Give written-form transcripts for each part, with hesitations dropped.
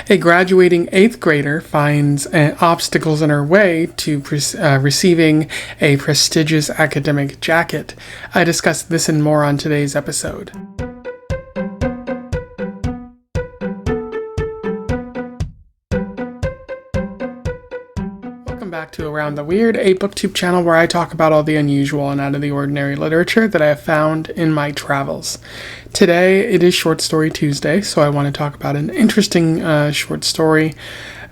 A graduating 8th grader finds obstacles in her way to receiving a prestigious academic jacket. I discuss this and more on today's episode. Welcome back to Around the Weird, a booktube channel where I talk about all the unusual and out of the ordinary literature that I have found in my travels. Today it is Short Story Tuesday, so I want to talk about an interesting short story,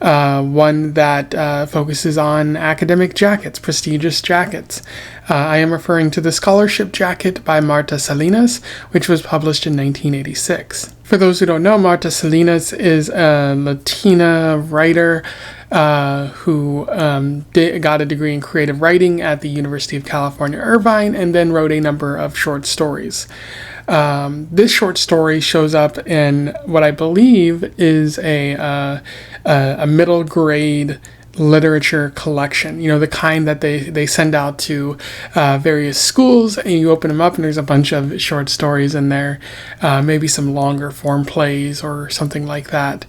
one that focuses on academic jackets, prestigious jackets. I am referring to The Scholarship Jacket by Marta Salinas, which was published in 1986. For those who don't know, Marta Salinas is a Latina writer who got a degree in creative writing at the University of California, Irvine, and then wrote a number of short stories. This short story shows up in what I believe is a middle grade literature collection, the kind that they send out to various schools, and you open them up and there's a bunch of short stories in there, maybe some longer form plays or something like that.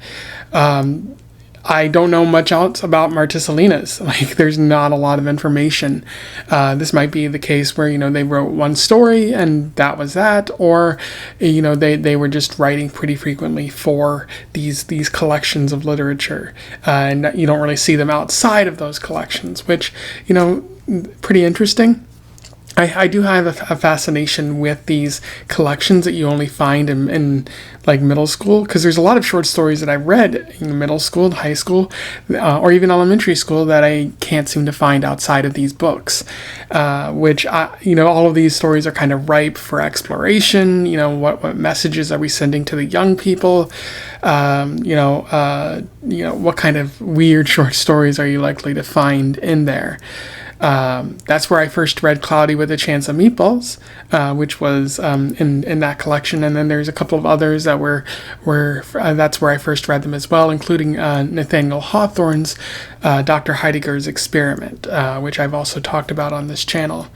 I don't know much else about Marta Salinas. There's not a lot of information. This might be the case where, they wrote one story and that was that, or, they were just writing pretty frequently for these collections of literature. And you don't really see them outside of those collections, which, pretty interesting. I do have a fascination with these collections that you only find in middle school, because there's a lot of short stories that I read in middle school, high school, or even elementary school that I can't seem to find outside of these books, which, all of these stories are kind of ripe for exploration. What messages are we sending to the young people? What kind of weird short stories are you likely to find in there? That's where I first read Cloudy with a Chance of Meatballs, which was in that collection, and then there's a couple of others that were that's where I first read them as well, including Nathaniel Hawthorne's Dr. Heidegger's Experiment, which I've also talked about on this channel.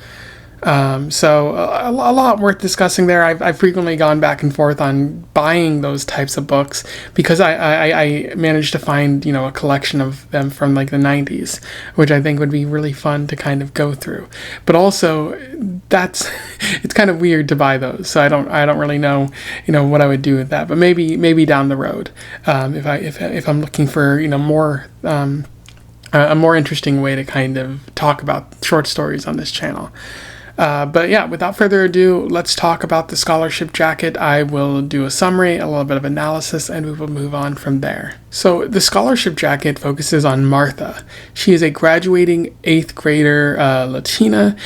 So a lot worth discussing there. I've frequently gone back and forth on buying those types of books because I managed to find, a collection of them from the 90s, which I think would be really fun to kind of go through. But also it's kind of weird to buy those. So I don't really know, what I would do with that, but maybe down the road, if I'm looking for, more, a more interesting way to kind of talk about short stories on this channel. But yeah, without further ado, let's talk about The Scholarship Jacket. I will do a summary, a little bit of analysis, and we will move on from there. So The Scholarship Jacket focuses on Martha. She is a graduating 8th grader Latina.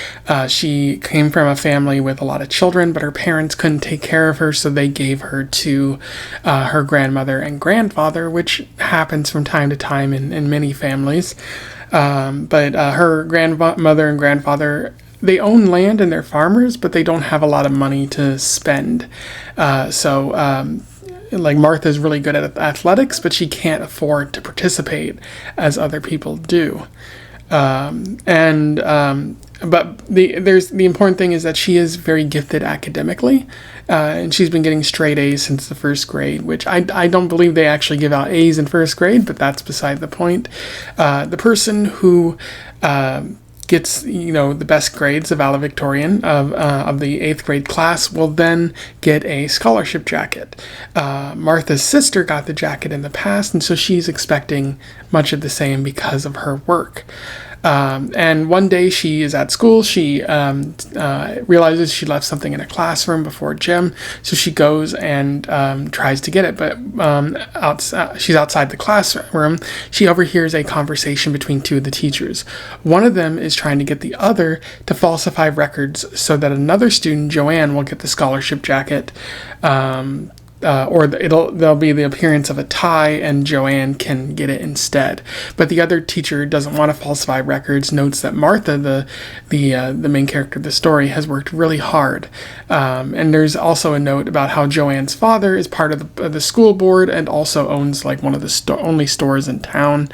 She came from a family with a lot of children, but her parents couldn't take care of her, so they gave her to her grandmother and grandfather, which happens from time to time in many families. But her grandmother and grandfather, they own land and they're farmers, but they don't have a lot of money to spend. Martha's really good at athletics, but she can't afford to participate as other people do. But the important thing is that she is very gifted academically, and she's been getting straight A's since the first grade, which I don't believe they actually give out A's in first grade, but that's beside the point. The person who gets the best grades of valedictorian of the 8th grade class will then get a scholarship jacket. Martha's sister got the jacket in the past, and so she's expecting much of the same because of her work. And one day she is at school. She realizes she left something in a classroom before gym, so she goes and tries to get it. But she's outside the classroom. She overhears a conversation between two of the teachers. One of them is trying to get the other to falsify records so that another student, Joanne, will get the scholarship jacket. There'll be the appearance of a tie, and Joanne can get it instead. But the other teacher doesn't want to falsify records, notes that Martha, the main character of the story, has worked really hard. And there's also a note about how Joanne's father is part of the school board and also owns one of the only stores in town.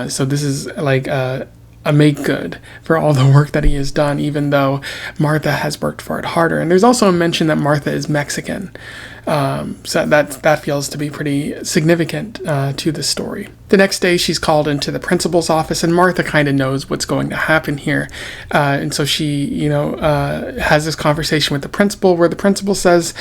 So this is a make good for all the work that he has done, even though Martha has worked for it harder. And there's also a mention that Martha is Mexican. So that feels to be pretty significant to the story. The next day, she's called into the principal's office, and Martha kind of knows what's going to happen here. And so she, has this conversation with the principal where the principal says,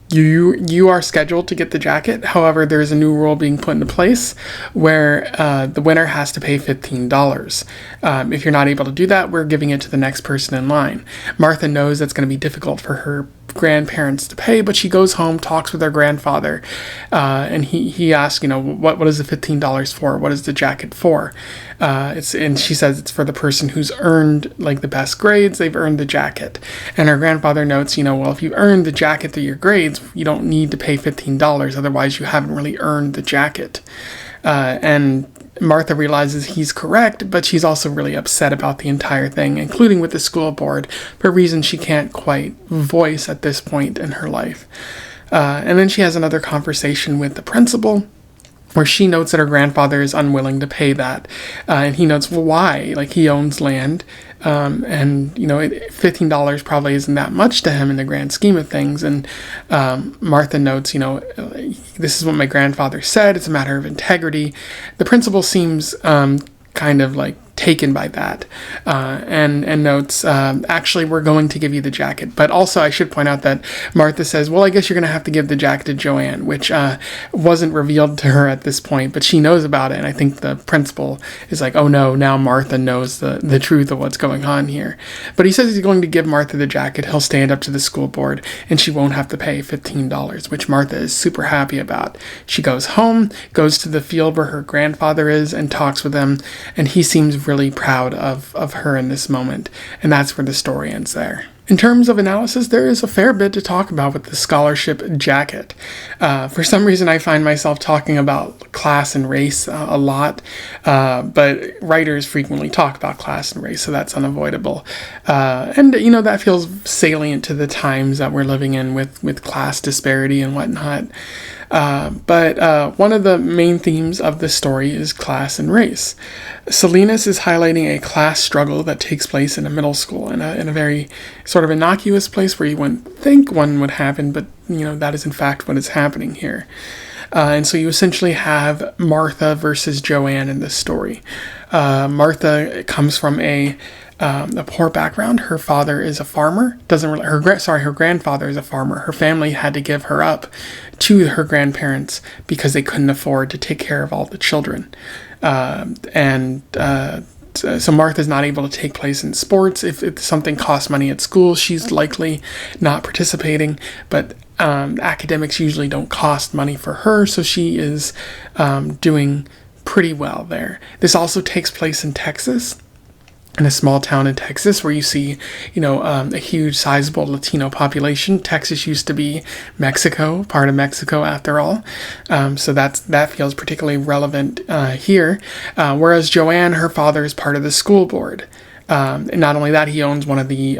you are scheduled to get the jacket. However, there's a new rule being put into place where the winner has to pay $15. If you're not able to do that, we're giving it to the next person in line. Martha knows that's going to be difficult for her grandparents to pay, but she goes home, talks with her grandfather, and he asks, what is the $15 for? What is the jacket for? And she says it's for the person who's earned like the best grades. They've earned the jacket. And her grandfather notes, well, if you earned the jacket through your grades, you don't need to pay $15. Otherwise, you haven't really earned the jacket. And Martha realizes he's correct, but she's also really upset about the entire thing, including with the school board, for reasons she can't quite voice at this point in her life. And then she has another conversation with the principal, where she notes that her grandfather is unwilling to pay that. And he notes, well, why? Like, he owns land, and, $15 probably isn't that much to him in the grand scheme of things. And Martha notes, this is what my grandfather said. It's a matter of integrity. The principal seems kind of like taken by that, and notes, actually, we're going to give you the jacket. But also, I should point out that Martha says, well, I guess you're going to have to give the jacket to Joanne, which wasn't revealed to her at this point, but she knows about it. And I think the principal is like, oh no, now Martha knows the truth of what's going on here. But he says he's going to give Martha the jacket. He'll stand up to the school board, and she won't have to pay $15, which Martha is super happy about. She goes home, goes to the field where her grandfather is, and talks with him, and he seems really proud of her in this moment, and that's where the story ends there. In terms of analysis, there is a fair bit to talk about with the scholarship jacket. For some reason, I find myself talking about class and race a lot, but writers frequently talk about class and race, so that's unavoidable. And that feels salient to the times that we're living in with class disparity and whatnot. But one of the main themes of the story is class and race. Salinas is highlighting a class struggle that takes place in a middle school, in a very sort of innocuous place where you wouldn't think one would happen, but that is in fact what is happening here. And so you essentially have Martha versus Joanne in this story. Martha comes from a poor background. Her father is a farmer. Her grandfather is a farmer. Her family had to give her up to her grandparents because they couldn't afford to take care of all the children. So Martha's not able to take place in sports. If something costs money at school, she's likely not participating. But academics usually don't cost money for her, so she is doing pretty well there. This also takes place in Texas, in a small town in Texas where you see, a huge sizable Latino population. Texas used to be Mexico, part of Mexico after all. So that feels particularly relevant here. Whereas Joanne, her father is part of the school board. And not only that, he owns one of the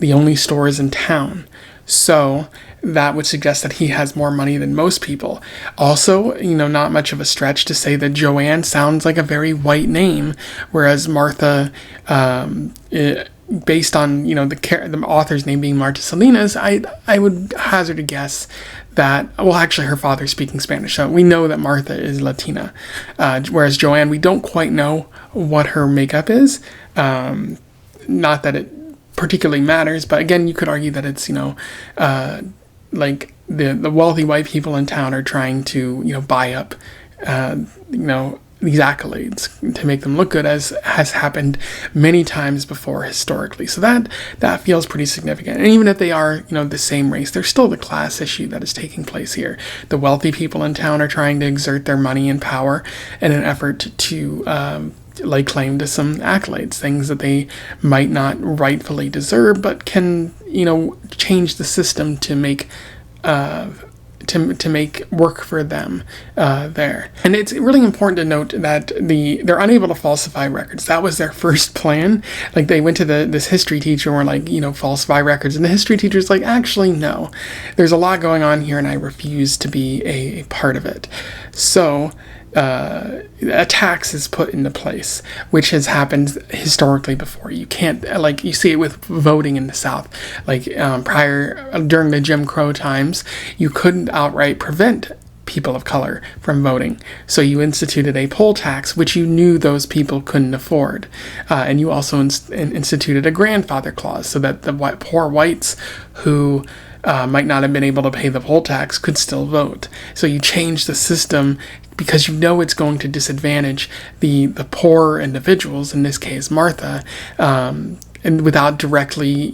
only stores in town. So that would suggest that he has more money than most people. Also, not much of a stretch to say that Joanne sounds like a very white name, whereas Martha, based on, the author's name being Marta Salinas, I would hazard a guess that, well, actually her father's speaking Spanish, so we know that Martha is Latina, whereas Joanne, we don't quite know what her makeup is. Not that it particularly matters, but again, you could argue that it's, like the wealthy white people in town are trying to, buy up, these accolades to make them look good, as has happened many times before historically. So that feels pretty significant. And even if they are, the same race, there's still the class issue that is taking place here. The wealthy people in town are trying to exert their money and power in an effort to lay claim to some accolades, things that they might not rightfully deserve, but can, change the system to make to make work for them there. And it's really important to note that they're unable to falsify records. That was their first plan. Like, they went to this history teacher and were like, falsify records. And the history teacher's like, actually, no. There's a lot going on here, and I refuse to be a part of it. So a tax is put into place, which has happened historically before. You can't, like, you see it with voting in the South. Like, during the Jim Crow times, you couldn't outright prevent people of color from voting. So you instituted a poll tax, which you knew those people couldn't afford. And you also instituted a grandfather clause so that the poor whites who might not have been able to pay the poll tax could still vote. So you change the system because you know it's going to disadvantage the poor individuals, in this case Martha, and without directly,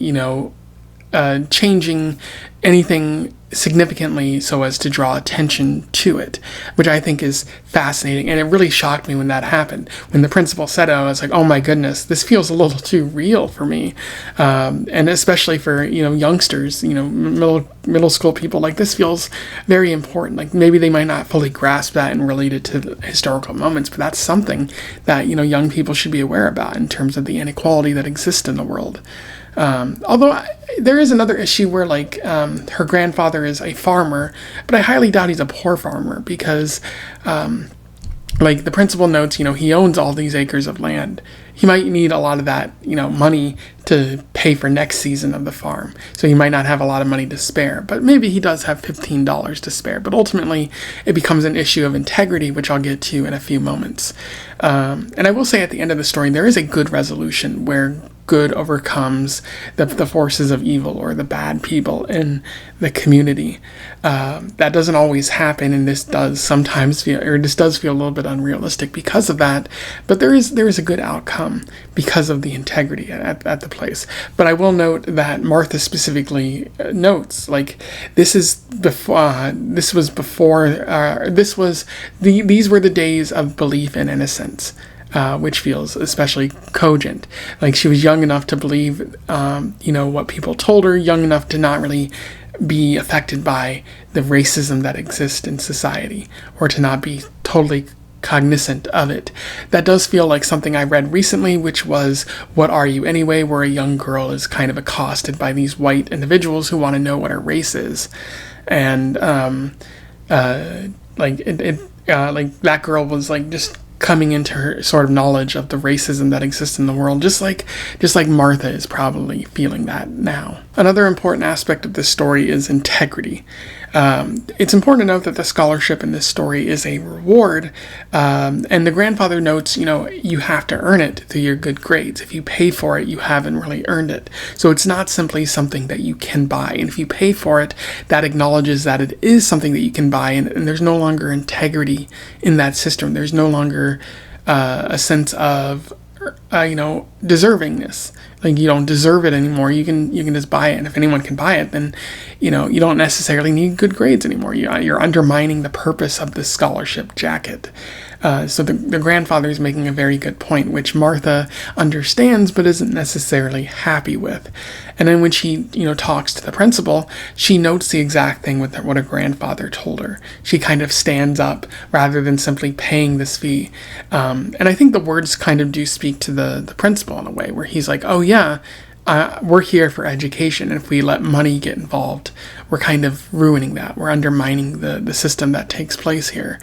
changing anything significantly so as to draw attention to it, which I think is fascinating. And it really shocked me when that happened. When the principal said it, I was like, oh my goodness, this feels a little too real for me. And especially for, youngsters, middle school people, like, this feels very important. Like, maybe they might not fully grasp that and relate it to the historical moments, but that's something that, young people should be aware about in terms of the inequality that exists in the world. Although there is another issue where, like, her grandfather is a farmer, but I highly doubt he's a poor farmer because, like the principal notes, he owns all these acres of land. He might need a lot of that, money to pay for next season of the farm. So he might not have a lot of money to spare, but maybe he does have $15 to spare. But ultimately, it becomes an issue of integrity, which I'll get to in a few moments. And I will say at the end of the story, there is a good resolution where good overcomes the forces of evil or the bad people in the community. That doesn't always happen, and this does feel a little bit unrealistic because of that. But there is a good outcome because of the integrity at the place. But I will note that Martha specifically notes, like, these were the days of belief and innocence. Which feels especially cogent. Like, she was young enough to believe, what people told her, young enough to not really be affected by the racism that exists in society, or to not be totally cognizant of it. That does feel like something I read recently, which was What Are You Anyway?, where a young girl is kind of accosted by these white individuals who want to know what her race is. And, like that girl was, like, just coming into her sort of knowledge of the racism that exists in the world, just like Martha is probably feeling that now. Another important aspect of this story is integrity. It's important to note that the scholarship in this story is a reward, and the grandfather notes, you have to earn it through your good grades. If you pay for it, you haven't really earned it. So it's not simply something that you can buy. And if you pay for it, that acknowledges that it is something that you can buy, and there's no longer integrity in that system. There's no longer a sense of deservingness. Like, you don't deserve it anymore. You can just buy it, and if anyone can buy it, then you don't necessarily need good grades anymore. You're undermining the purpose of the scholarship jacket. So the grandfather is making a very good point, which Martha understands but isn't necessarily happy with. And then when she talks to the principal, she notes the exact thing with what her grandfather told her. She kind of stands up rather than simply paying this fee. And I think the words kind of do speak to the principal in a way, where he's like, oh yeah, we're here for education, and if we let money get involved, we're kind of ruining that. We're undermining the system that takes place here.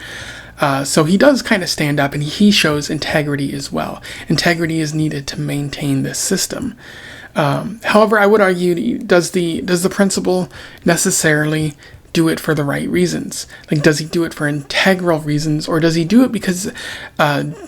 So he does kind of stand up, and he shows integrity as well. Integrity is needed to maintain this system. However, I would argue, does the principal necessarily do it for the right reasons? Like, does he do it for integral reasons, or does he do it because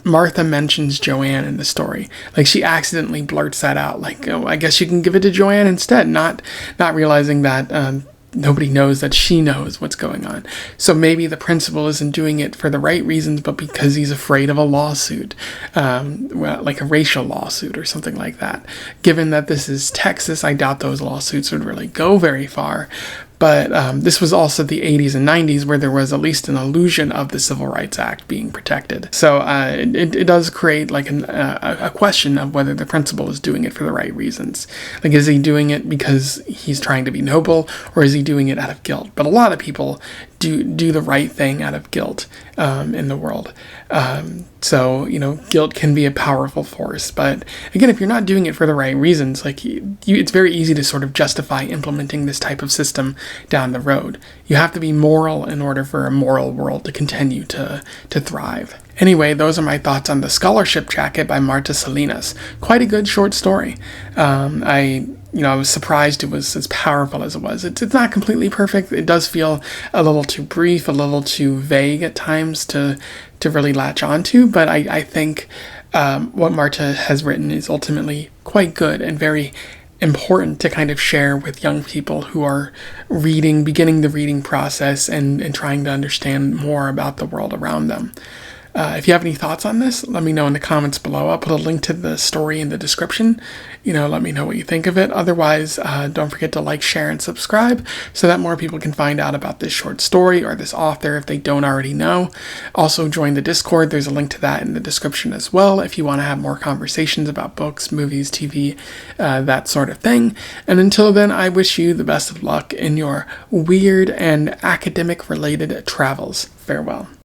Martha mentions Joanne in the story? Like, she accidentally blurts that out, like, oh, I guess you can give it to Joanne instead, not realizing that nobody knows that she knows what's going on. So maybe the principal isn't doing it for the right reasons, but because he's afraid of a lawsuit, like a racial lawsuit or something like that. Given that this is Texas, I doubt those lawsuits would really go very far. But this was also the 80s and 90s, where there was at least an illusion of the Civil Rights Act being protected. So it does create like a question of whether the principal is doing it for the right reasons. Like, is he doing it because he's trying to be noble, or is he doing it out of guilt? But a lot of people do the right thing out of guilt in the world. So, guilt can be a powerful force. But again, if you're not doing it for the right reasons, it's very easy to sort of justify implementing this type of system down the road. You have to be moral in order for a moral world to continue to thrive. Anyway, those are my thoughts on The Scholarship Jacket by Marta Salinas. Quite a good short story. I was surprised it was as powerful as it was. It's not completely perfect. It does feel a little too brief, a little too vague at times to really latch onto, but I think what Marta has written is ultimately quite good and very important to kind of share with young people who are beginning the reading process and trying to understand more about the world around them. If you have any thoughts on this, let me know in the comments below. I'll put a link to the story in the description. Let me know what you think of it. Otherwise, don't forget to like, share, and subscribe so that more people can find out about this short story or this author if they don't already know. Also, join the Discord. There's a link to that in the description as well if you want to have more conversations about books, movies, TV, that sort of thing. And until then, I wish you the best of luck in your weird and academic-related travels. Farewell.